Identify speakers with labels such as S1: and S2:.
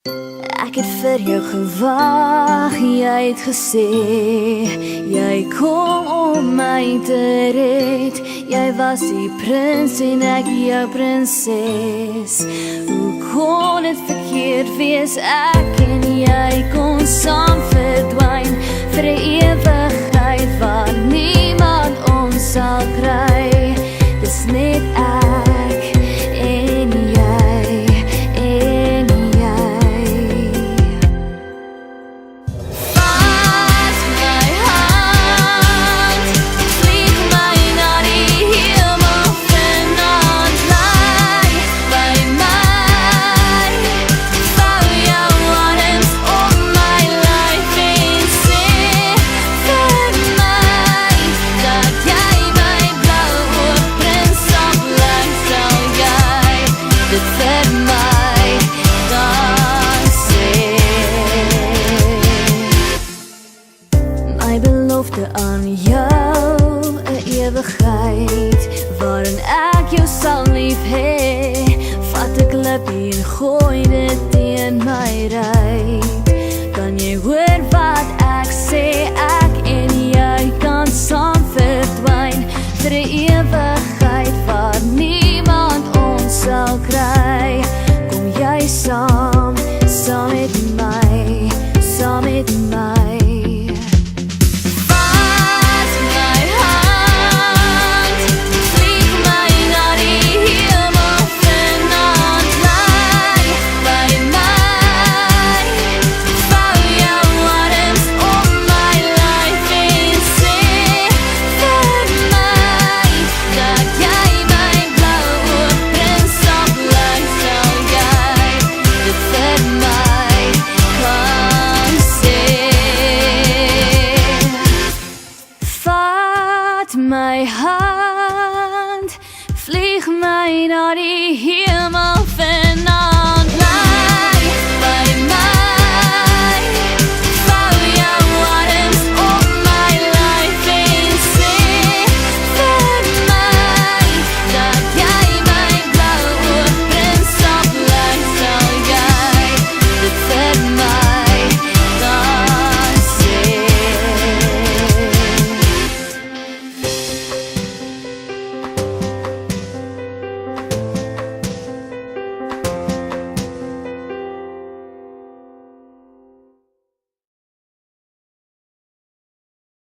S1: Ek het vir jou gewag, jy het gesê jy kom om my te red. Jy was die prins en ek jou prinses. Hoe kon het verkeerd wees? Ek en jy kon saam verdwyn vir 'n ewigheid waar niemand ons sal kry. Dis net ek en jy en jy. Vat my hand, vlieg my na die hemel vanaand, bly by my. Vou jou arms om my lyf en sê vir my dat jy my blou prins sal bly. Sal jy dit vir my dan sê? My belofte aan jou, 'n ewigheid waarin ek jou sal lief hê. Vat 'n klippie en gooi dit teen my ry. Kan jy hoor wat ek sê? Ek en jy kan saam verdwyn vir 'n ewigheid waar niemand ons sal kry. Kom jy saam, saam met my, saam met my. Vat my hand, vlieg my na die hemel vanaand, bly by my. Vou jou arms om my lyf en sê vir my dat jy my blou prins sal bly. Sal jy dit vir my kan sê? Vat my hand, vlieg my na die hemel